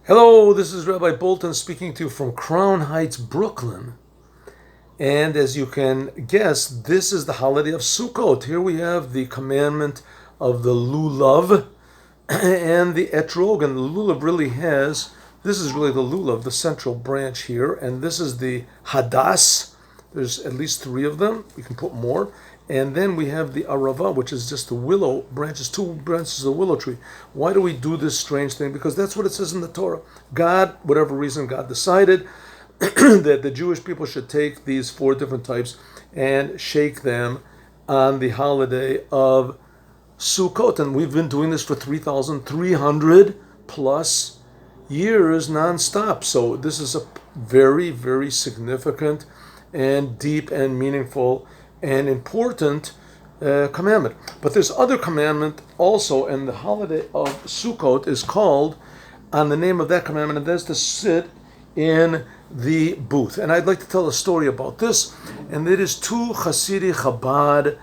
Hello, this is Rabbi Bolton speaking to you from Crown Heights, Brooklyn. And as you can guess, this is the holiday of Sukkot. Here we have the commandment of the lulav and the etrog. And the lulav really has, this is really the lulav, the central branch here. And this is the hadas. There's at least three of them. You can put more. And then we have the arava, which is just the willow branches, two branches of the willow tree. Why do we do this strange thing? Because that's what it says in the Torah. God, whatever reason, God decided that the Jewish people should take these four different types and shake them on the holiday of Sukkot. And we've been doing this for 3,300 plus years nonstop. So this is a very, very significant and deep and meaningful and important commandment. But there's other commandment also, and the holiday of Sukkot is called on the name of that commandment, and that's to sit in the booth. And I'd like to tell a story about this, and it is two Chassidic Chabad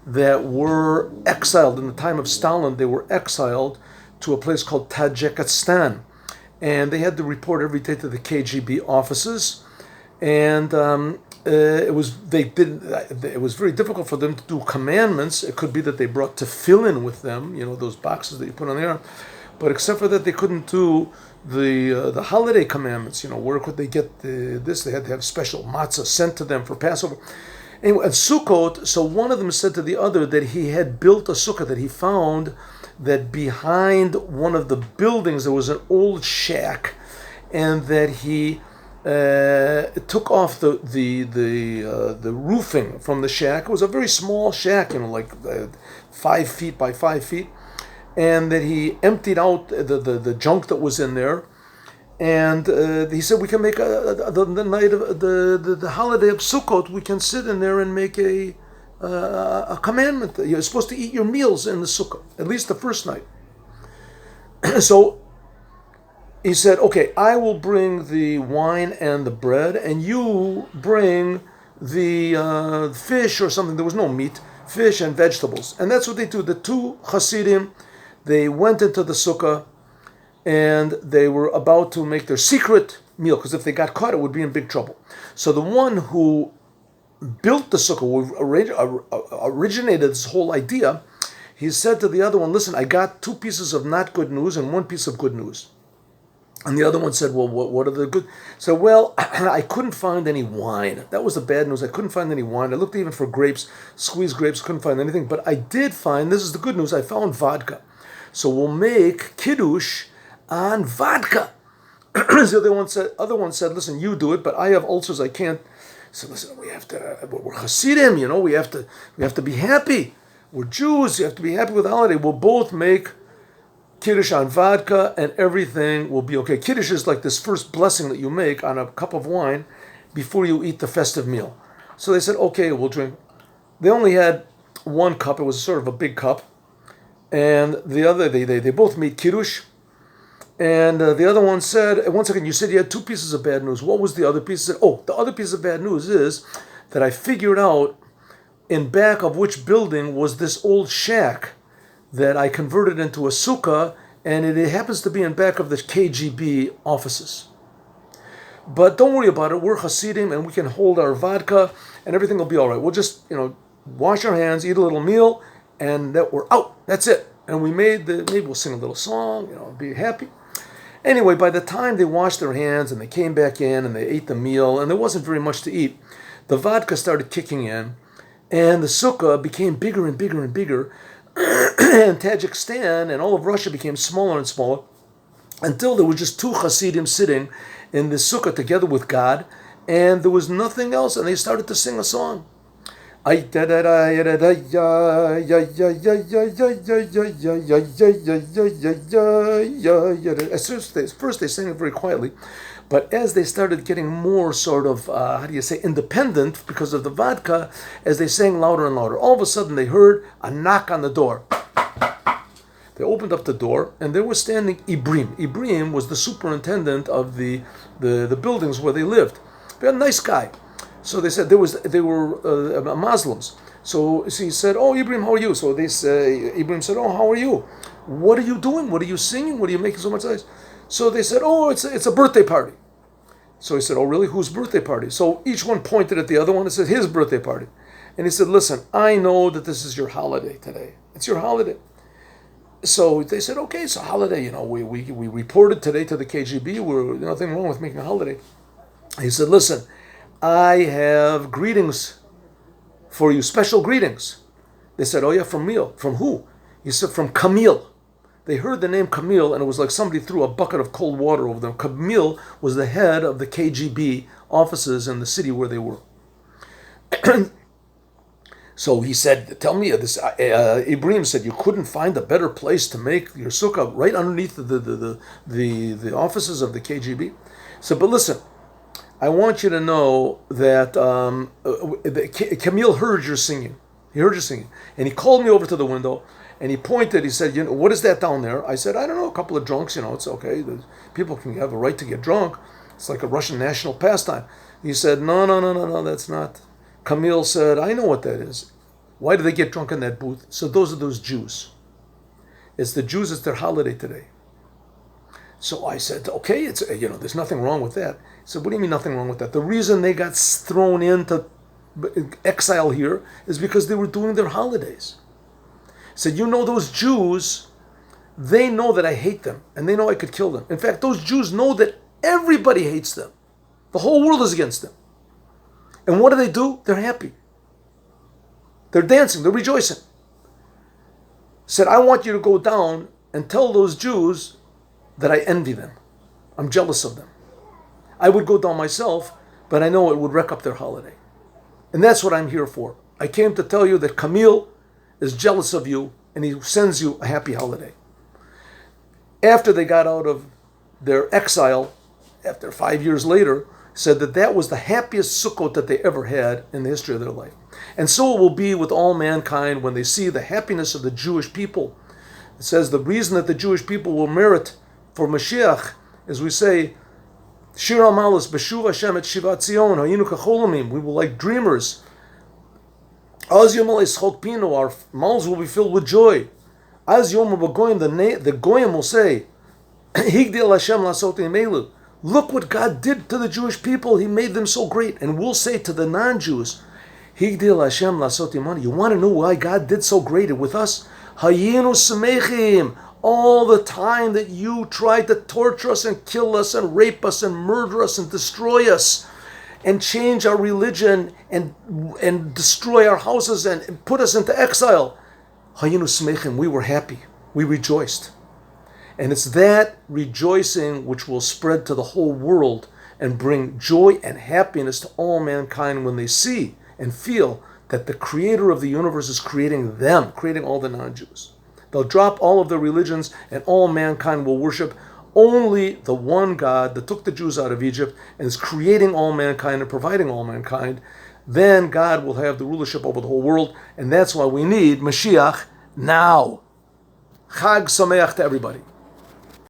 that were exiled in the time of Stalin. They were exiled to a place called Tajikistan, and they had to report every day to the KGB offices, and it was very difficult for them to do commandments. It could be that they brought tefillin with them, those boxes that you put on the arm, but except for that, they couldn't do the holiday commandments. Where could they get this? They had to have special matzah sent to them for Passover. Anyway, at Sukkot, so one of them said to the other that he had built a sukkah, that he found that behind one of the buildings there was an old shack, and that he took off the roofing from the shack. It was a very small shack, like 5 feet by 5 feet, and that he emptied out the junk that was in there, and he said we can make the night of the holiday of Sukkot. We can sit in there and make a commandment. You're supposed to eat your meals in the sukkah, at least the first night. So he said, okay, I will bring the wine and the bread, and you bring the fish or something. There was no meat, fish and vegetables. And that's what they do. The two Hasidim, they went into the sukkah, and they were about to make their secret meal, because if they got caught, it would be in big trouble. So the one who built the sukkah, who originated this whole idea, he said to the other one, listen, I got two pieces of not good news and one piece of good news. And the other one said, well, what are the good? So, well, I couldn't find any wine. That was the bad news. I couldn't find any wine. I looked even for grapes, squeezed grapes, couldn't find anything. But I did find, this is the good news, I found vodka. So we'll make kiddush on vodka. The other one said, listen, you do it, but I have ulcers, I can't. So listen, we're Hasidim, we have to be happy. We're Jews, you have to be happy with the holiday. We'll both make Kiddush on vodka, and everything will be okay. Kiddush is like this first blessing that you make on a cup of wine before you eat the festive meal. So they said, okay, we'll drink. They only had one cup. It was sort of a big cup. And the other, they both made Kiddush. And the other one said, one second, you said you had two pieces of bad news. What was the other piece? Said, the other piece of bad news is that I figured out in back of which building was this old shack that I converted into a sukkah, and it happens to be in back of the KGB offices. But don't worry about it. We're Hasidim, and we can hold our vodka, and everything will be all right. We'll just, wash our hands, eat a little meal, and that we're out. That's it. And we maybe we'll sing a little song, be happy. Anyway, by the time they washed their hands and they came back in and they ate the meal, and there wasn't very much to eat, the vodka started kicking in, and the sukkah became bigger and bigger and bigger. And Tajikistan and all of Russia became smaller and smaller until there were just two Hasidim sitting in the sukkah together with God, and there was nothing else, and they started to sing a song. At first they sang it very quietly, but as they started getting more sort of, independent because of the vodka, as they sang louder and louder, all of a sudden they heard a knock on the door. They opened up the door, and there was standing Ibrim. Ibrim was the superintendent of the buildings where they lived. Very nice guy. So they said they were Muslims. So he said, "Oh, Ibrahim, how are you?" So Ibrahim said, "Oh, how are you? What are you doing? What are you singing? What are you making so much noise?" So they said, oh, it's a birthday party. So he said, oh, really? Whose birthday party? So each one pointed at the other one and said, his birthday party. And he said, listen, I know that this is your holiday today. It's your holiday. So they said, okay, it's a holiday. We reported today to the KGB. There's nothing wrong with making a holiday. He said, listen, I have greetings for you, special greetings. They said, oh yeah, from Camille. From who? He said, from Camille. They heard the name Camille, and it was like somebody threw a bucket of cold water over them. Camille was the head of the KGB offices in the city where they were. So he said, tell me, Ibrahim said, you couldn't find a better place to make your sukkah right underneath the offices of the KGB? So, but listen, I want you to know that Camille heard your singing. He heard you singing. And he called me over to the window, and he pointed. He said, what is that down there? I said, I don't know, a couple of drunks. It's okay. People can have a right to get drunk. It's like a Russian national pastime. He said, no, that's not. Camille said, I know what that is. Why do they get drunk in that booth? So those are those Jews. It's the Jews, it's their holiday today. So I said, okay, there's nothing wrong with that. He said, what do you mean nothing wrong with that? The reason they got thrown into exile here is because they were doing their holidays. He said, those Jews, they know that I hate them, and they know I could kill them. In fact, those Jews know that everybody hates them. The whole world is against them. And what do? They're happy. They're dancing, they're rejoicing. Said, I want you to go down and tell those Jews that I envy them. I'm jealous of them. I would go down myself, but I know it would wreck up their holiday. And that's what I'm here for. I came to tell you that Camille is jealous of you, and he sends you a happy holiday. After they got out of their exile, after 5 years later, said that was the happiest Sukkot that they ever had in the history of their life. And so it will be with all mankind when they see the happiness of the Jewish people. It says the reason that the Jewish people will merit for Mashiach, as we say, Shir HaMalos, Beshuv Hashem et Shivat Zion, Hayinu Kacholamim, we will like dreamers. Az Yom Schot Pino, our mouths will be filled with joy. Az Yom Goyim, the Goyim will say, Higdil Hashem Lasot Imelu. Look what God did to the Jewish people. He made them so great. And we'll say to the non-Jews, Higdil Hashem Lasot Imanu. You want to know why God did so great with us? Hayinu Samechim. All the time that you tried to torture us and kill us and rape us and murder us and destroy us and change our religion and destroy our houses and put us into exile. Hayinu Samechim. We were happy. We rejoiced. And it's that rejoicing which will spread to the whole world and bring joy and happiness to all mankind when they see and feel that the creator of the universe is creating them, creating all the non-Jews. They'll drop all of their religions and all mankind will worship only the one God that took the Jews out of Egypt and is creating all mankind and providing all mankind. Then God will have the rulership over the whole world, and that's why we need Mashiach now. Chag Sameach to everybody.